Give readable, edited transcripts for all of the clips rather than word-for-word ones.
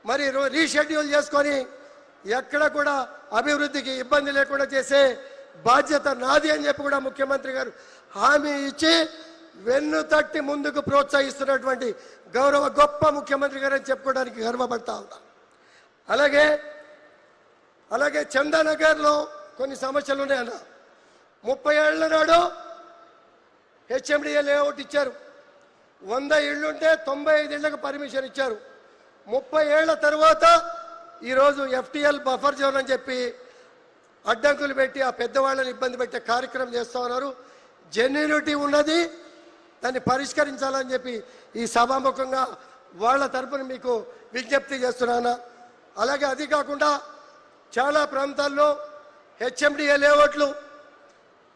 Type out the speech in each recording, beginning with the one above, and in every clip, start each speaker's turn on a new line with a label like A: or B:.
A: మరి రీషెడ్యూల్ చేసుకొని ఎక్కడ కూడా అభివృద్ధికి ఇబ్బంది లేకుండా చేసే బాధ్యత నాది అని చెప్పి కూడా ముఖ్యమంత్రి గారు హామీ ఇచ్చి వెన్ను తట్టి ముందుకు ప్రోత్సహిస్తున్నటువంటి గౌరవ గొప్ప ముఖ్యమంత్రి గారు అని చెప్పుకోవడానికి గర్వపడతా ఉన్నా. అలాగే చందానగర్లో కొన్ని సమస్యలు ఉన్నాయన్న. 30 ఏళ్ల నాడు హెచ్ఎండిఏ లేఅవుట్ ఇచ్చారు. 100 ఇళ్లుంటే 95 ఇళ్లకు పర్మిషన్ ఇచ్చారు. 30 ఏళ్ల తర్వాత ఈరోజు ఎఫ్టీఎల్ బఫర్ జోన్ అని చెప్పి అడ్డంకులు పెట్టి ఆ పెద్దవాళ్ళని ఇబ్బంది పెట్టే కార్యక్రమం చేస్తూ ఉన్నారు. జెన్యూనిటీ ఉన్నది, దాన్ని పరిష్కరించాలని చెప్పి ఈ సభాముఖంగా వాళ్ళ తరపున మీకు విజ్ఞప్తి చేస్తున్నాను. అలాగే అది కాకుండా చాలా ప్రాంతాల్లో హెచ్ఎండిఏ లేఅవుట్లు,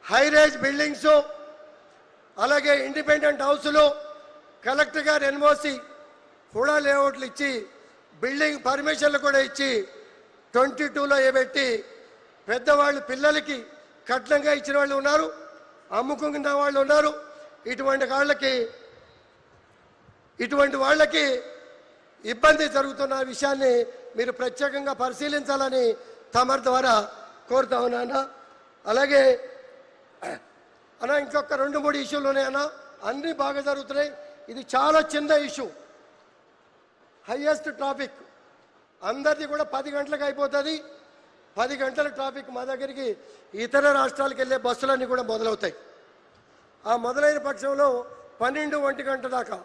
A: హైరేజ్ బిల్డింగ్స్, అలాగే ఇండిపెండెంట్ హౌస్లు కలెక్టర్ గారు ఎన్ఓసి కూడా లేఅవుట్లు ఇచ్చి బిల్డింగ్ పర్మిషన్లు కూడా ఇచ్చి 22లో పెట్టి పెద్దవాళ్ళు పిల్లలకి కట్నంగా ఇచ్చిన వాళ్ళు ఉన్నారు, అమ్ముకున్న వాళ్ళు ఉన్నారు. ఇటువంటి వాళ్ళకి ఇబ్బంది జరుగుతున్న విషయాన్ని మీరు ప్రత్యేకంగా పరిశీలించాలని తమరి ద్వారా కోరుతా ఉన్నాను. అలాగే అన్న ఇంకొక 2-3 ఇష్యూలు ఉన్నాయన్నా, అన్నీ బాగా జరుగుతున్నాయి. ఇది చాలా చిన్న ఇష్యూ. హైయెస్ట్ ట్రాఫిక్ అందరిది కూడా 10 గంటలకు అయిపోతుంది. 10 గంటల ట్రాఫిక్ మా దగ్గరికి ఇతర రాష్ట్రాలకు వెళ్ళే బస్సులన్నీ కూడా మొదలవుతాయి. ఆ మొదలైన పక్షంలో 12-1 గంట దాకా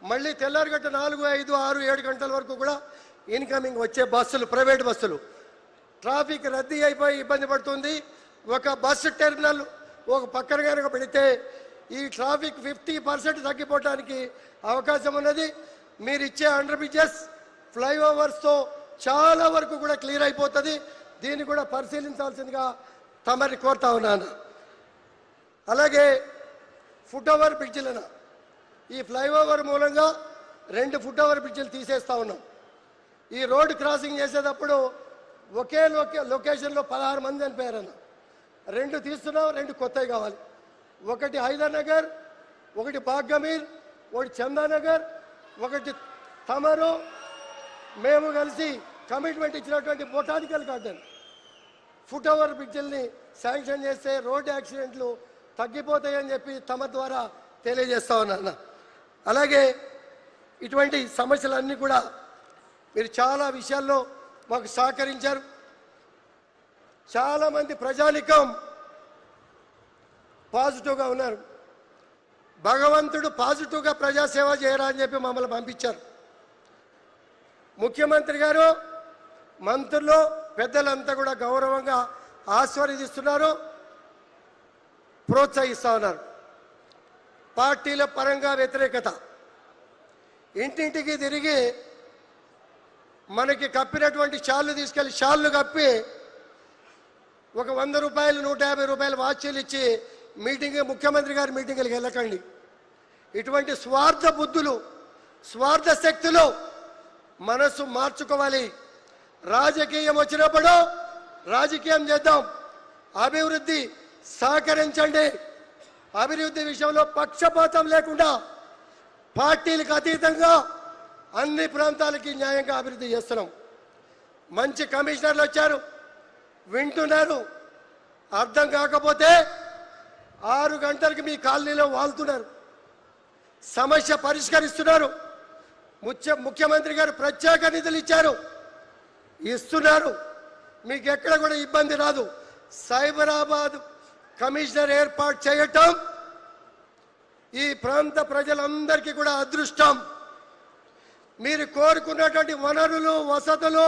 A: మళ్ళీ తెల్లారిగట్ట 4, 5, 6, 7 గంటల వరకు కూడా ఇన్కమింగ్ వచ్చే బస్సులు, ప్రైవేట్ బస్సులు ట్రాఫిక్ రద్దీ అయిపోయి ఇబ్బంది పడుతుంది. ఒక బస్సు టెర్మినల్ ఒక పక్కన కనుక పెడితే ఈ ట్రాఫిక్ 50% తగ్గిపోవడానికి అవకాశం ఉన్నది. మీరు ఇచ్చే అండర్ బ్రిడ్జెస్, ఫ్లైఓవర్స్తో చాలా వరకు కూడా క్లియర్ అయిపోతుంది. దీన్ని కూడా పరిశీలించాల్సిందిగా తమని కోరుతా ఉన్నాను. అలాగే ఫుట్ ఓవర్ బ్రిడ్జిలను ఈ ఫ్లైఓవర్ మూలంగా 2 ఫుట్ ఓవర్ బ్రిడ్జిలు తీసేస్తూ ఉన్నాం. ఈ రోడ్ క్రాసింగ్ చేసేటప్పుడు ఒకే లొకేషన్లో 16 మంది చనిపోయారన్న. 2 తీస్తున్నాం, 2 కొత్తవి కావాలి. ఒకటి హైదర్నగర్, ఒకటి బాగ్గమీర్, ఒకటి చందానగర్, ఒకటి తమరు. మేము కలిసి కమిట్మెంట్ ఇచ్చినటువంటి బొటానికల్ గార్డెన్ ఫుట్ ఓవర్ బ్రిడ్జిల్ని శాంక్షన్ చేస్తే రోడ్డు యాక్సిడెంట్లు తగ్గిపోతాయని చెప్పి తమ ద్వారా తెలియజేస్తా ఉన్నాను. అలాగే ఇటువంటి సమస్యలన్నీ కూడా మీరు చాలా విషయాల్లో మాకు సహకరించారు. చాలామంది ప్రజానికం పాజిటివ్గా ఉన్నారు. భగవంతుడు పాజిటివ్గా ప్రజాసేవ చేయరా అని చెప్పి మమ్మల్ని పంపించారు. ముఖ్యమంత్రి గారు, మంత్రులు, పెద్దలంతా కూడా గౌరవంగా ఆస్వాదిస్తున్నారు, ప్రోత్సహిస్తూ ఉన్నారు. పార్టీల పరంగా వ్యతిరేకత, ఇంటింటికి తిరిగి మనకి కప్పినటువంటి షాళ్ళు తీసుకెళ్ళి షాళ్ళు కప్పి ఒక 100 రూపాయలు 150 రూపాయలు వాచీలు ఇచ్చి ముఖ్యమంత్రి గారి మీటింగులకు వెళ్ళకండి. ఇటువంటి స్వార్థ బుద్ధులు, స్వార్థ శక్తులు మనసు మార్చుకోవాలి. రాజకీయం వచ్చినప్పుడు రాజకీయం చేద్దాం, అభివృద్ధి సహకరించండి. అభివృద్ధి విషయంలో పక్షపాతం లేకుండా పార్టీలకు అతీతంగా అన్ని ప్రాంతాలకి న్యాయంగా అభివృద్ధి చేస్తున్నాం. మంచి కమిషనర్లు వచ్చారు, వింటున్నారు. అర్థం కాకపోతే 6 గంటలకి మీ కాలనీలో వాళ్తున్నారు, సమస్య పరిష్కరిస్తున్నారు. ముఖ్యమంత్రి గారు ప్రత్యేక నిధులు ఇస్తున్నారు. మీకు ఎక్కడ కూడా ఇబ్బంది రాదు. సైబరాబాద్ కమిషనర్ ఏర్పాటు చేయటం ఈ ప్రాంత ప్రజలందరికీ కూడా అదృష్టం. మీరు కోరుకున్నటువంటి వనరులు, వసతులు,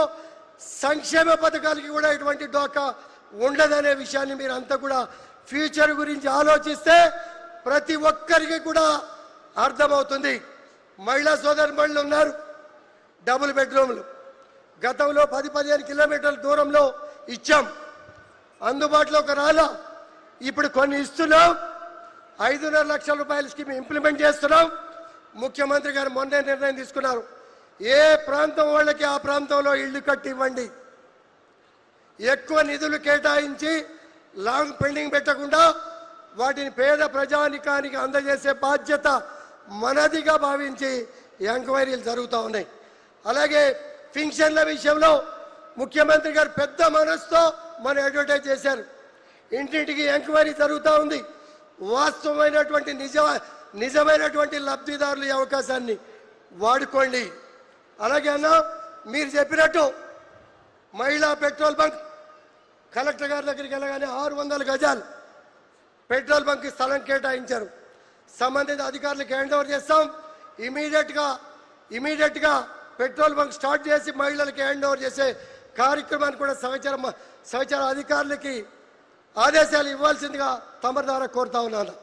A: సంక్షేమ పథకాలకి కూడా ఇటువంటి డోకా ఉండదనే విషయాన్ని మీరు అంతా కూడా ఫ్యూచర్ గురించి ఆలోచిస్తే ప్రతి ఒక్కరికి కూడా అర్థమవుతుంది. మహిళా సోదరుమణులు ఉన్నారు, డబుల్ బెడ్రూమ్లు గతంలో 10-15 కిలోమీటర్ల దూరంలో ఇచ్చాం, అందుబాటులోకి రాలా. ఇప్పుడు కొన్ని ఇస్తున్నాం. 5.5 లక్షల రూపాయల స్కీమ్ ఇంప్లిమెంట్ చేస్తున్నాం. ముఖ్యమంత్రి గారు మొన్నే నిర్ణయం తీసుకున్నారు, ఏ ప్రాంతం వాళ్ళకి ఆ ప్రాంతంలో ఇళ్లు కట్టి ఇవ్వండి. ఎక్కువ నిధులు కేటాయించి లాంగ్ పెండింగ్ పెట్టకుండా వాటిని పేద ప్రజానికానికి అందజేసే బాధ్యత మనదిగా భావించి ఎంక్వైరీలు జరుగుతూ ఉన్నాయి. అలాగే పింఛన్ల విషయంలో ముఖ్యమంత్రి గారు పెద్ద మనసుతో మన అడ్వర్టైజ్ చేశారు. ఇంటింటికి ఎంక్వైరీ జరుగుతూ ఉంది. వాస్తవమైనటువంటి నిజమైనటువంటి లబ్ధిదారులు ఈ అవకాశాన్ని వాడుకోండి. అలాగే అన్న మీరు చెప్పినట్టు మహిళా పెట్రోల్ బంక్ కలెక్టర్ గారి దగ్గరికి వెళ్ళగానే 600 గజాలు పెట్రోల్ బంక్ స్థలం కేటాయించారు. సంబంధిత అధికారులకు హ్యాండ్ ఓవర్ చేస్తాం. ఇమీడియట్గా పెట్రోల్ బంక్ స్టార్ట్ చేసి మహిళలకు హ్యాండ్ ఓవర్ చేసే కార్యక్రమాన్ని కూడా సహచర అధికారులకి ఆదేశాలు ఇవ్వాల్సిందిగా తమరి ద్వారా కోరుతా ఉన్నాను.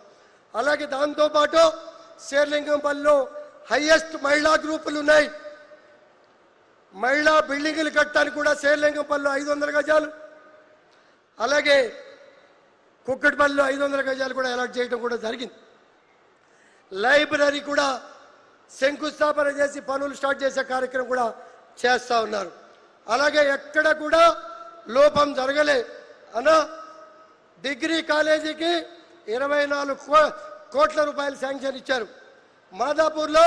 A: అలాగే దాంతోపాటు శేర్లింగంపల్లిలో హైయెస్ట్ మహిళా గ్రూపులు ఉన్నాయి. మహిళా బిల్డింగులు కట్టడానికి కూడా శేర్లింగంపల్లిలో 500 గజాలు, అలాగే కుక్కటిపల్లిలో 500 గజాలు కూడా అలాట్ చేయడం కూడా జరిగింది. లైబ్రరీ కూడా శంకుస్థాపన చేసి పనులు స్టార్ట్ చేసే కార్యక్రమం కూడా చేస్తూ ఉన్నారు. అలాగే ఎక్కడ కూడా లోపం జరగలే అన్న. డిగ్రీ కాలేజీకి 24 కోట్ల రూపాయలు శాంక్షన్ ఇచ్చారు. మాదాపూర్లో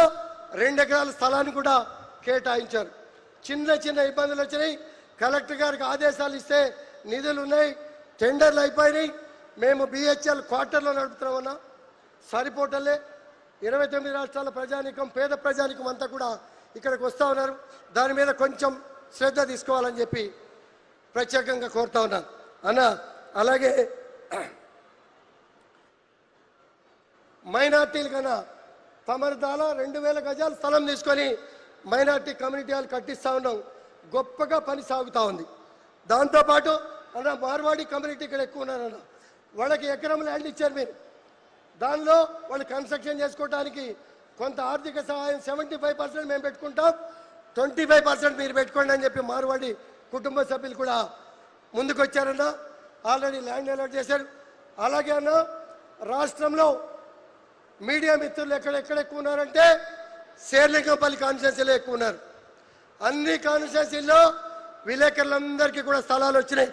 A: 2 ఎకరాల స్థలాన్ని కూడా కేటాయించారు. చిన్న ఇబ్బందులు వచ్చినాయి. కలెక్టర్ గారికి ఆదేశాలు ఇస్తే నిధులు ఉన్నాయి, టెండర్లు అయిపోయినాయి. మేము బిహెచ్ఎల్ క్వార్టర్లో నడుపుతున్నామన్నా, సరిపోటలే. 29 రాష్ట్రాల ప్రజానికం, పేద ప్రజానికం అంతా కూడా ఇక్కడికి వస్తూ ఉన్నారు. దాని మీద కొంచెం శ్రద్ధ తీసుకోవాలని చెప్పి ప్రత్యేకంగా కోరుతా ఉన్నాను అన్న. అలాగే మైనార్టీలు కన్నా తమరిదాల 2000 గజాల స్థలం తీసుకొని మైనార్టీ కమ్యూనిటీ హాల్ కట్టిస్తూ ఉన్నాం. గొప్పగా పని సాగుతూ ఉంది. దాంతోపాటు అన్న మార్వాడి కమ్యూనిటీ ఇక్కడ ఎక్కువ ఉన్నారన్న. వాళ్ళకి ఎకరం ల్యాండ్ ఇచ్చారు మీరు. దానిలో వాళ్ళు కన్స్ట్రక్షన్ చేసుకోవడానికి కొంత ఆర్థిక సహాయం 75% మేము పెట్టుకుంటాం, 25% మీరు పెట్టుకోండి అని చెప్పి మార్వాడి కుటుంబ సభ్యులు కూడా ముందుకు వచ్చారన్న. ఆల్రెడీ ల్యాండ్ అలాట్ చేశారు. అలాగే అన్న రాష్ట్రంలో మీడియా మిత్రులు ఎక్కడ ఎక్కువ ఉన్నారంటే శేర్లింగంపల్లి కాన్స్టిట్యున్సీలో ఎక్కువ ఉన్నారు. అన్ని కాన్స్టిట్యున్సీల్లో విలేకరులందరికీ కూడా స్థలాలు వచ్చినాయి.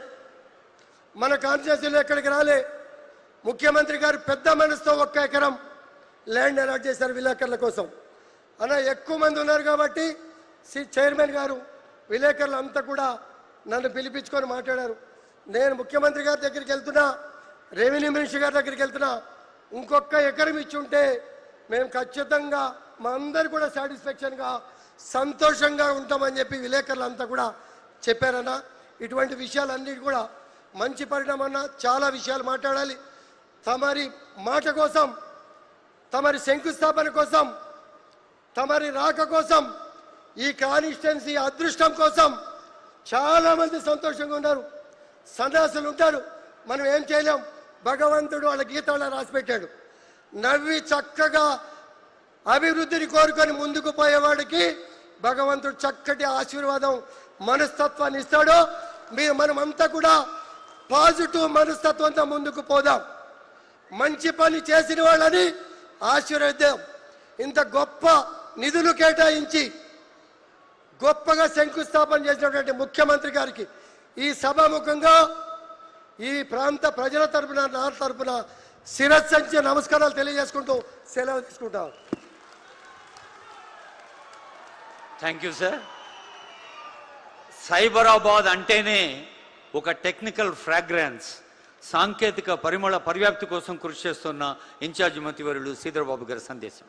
A: మన కాన్స్టిట్యున్సీలో ఎక్కడికి రాలే. ముఖ్యమంత్రి గారు పెద్ద మనసుతో 1 ఎకరం ల్యాండ్ అలాట్ చేశారు విలేకరుల కోసం అన్న. ఎక్కువ మంది ఉన్నారు కాబట్టి చైర్మన్ గారు విలేకరులు అంతా కూడా నన్ను పిలిపించుకొని మాట్లాడారు. నేను ముఖ్యమంత్రి గారి దగ్గరికి వెళ్తున్నా, రెవెన్యూ మినిస్టర్ గారి దగ్గరికి వెళ్తున్నా, ఇంకొక ఎకరం ఇచ్చి ఉంటే మేము ఖచ్చితంగా మా అందరు కూడా సాటిస్ఫాక్షన్గా సంతోషంగా ఉంటామని చెప్పి విలేకరులు అంతా కూడా చెప్పారన్న. ఇటువంటి విషయాలన్నిటి కూడా మంచి పరిణామం. చాలా విషయాలు మాట్లాడాలి. తమరి మాట కోసం, తమరి శంకుస్థాపన కోసం, తమరి రాక కోసం, ఈ కాన్స్టిట్యున్సీ అదృష్టం కోసం చాలామంది సంతోషంగా ఉన్నారు. సన్యాసులు ఉంటారు, మనం ఏం చేయలేం. భగవంతుడు వాళ్ళ గీతాల్లో రాసిపెట్టాడు. నవ్వి చక్కగా అభివృద్ధిని కోరుకొని ముందుకు పోయేవాడికి భగవంతుడు చక్కటి ఆశీర్వాదం, మనస్తత్వాన్ని ఇస్తాడు. మనమంతా కూడా పాజిటివ్ మనస్తత్వంతో ముందుకు పోదాం. మంచి పని చేసిన వాళ్ళని ఆశీర్వదిద్దాం. ఇంత గొప్ప నిధులు కేటాయించి గొప్పగా శంకుస్థాపన చేసినటువంటి ముఖ్యమంత్రి గారికి ఈ సభాముఖంగా ఈ ప్రాంత ప్రజల తరపున, నా తరపున శిరస్సంచి నమస్కారాలు తెలియజేసుకుంటూ సెలవు తీసుకుంటాం.
B: Thank you sir. సైబరాబాద్ అంటేనే ఒక టెక్నికల్ ఫ్రాగ్రెన్స్, సాంకేతిక పరిమళ పర్యాప్తి కోసం కృషి చేస్తున్న ఇన్ఛార్జ్ మంత్రివర్యులు శ్రీధర్ బాబు గారి సందేశం.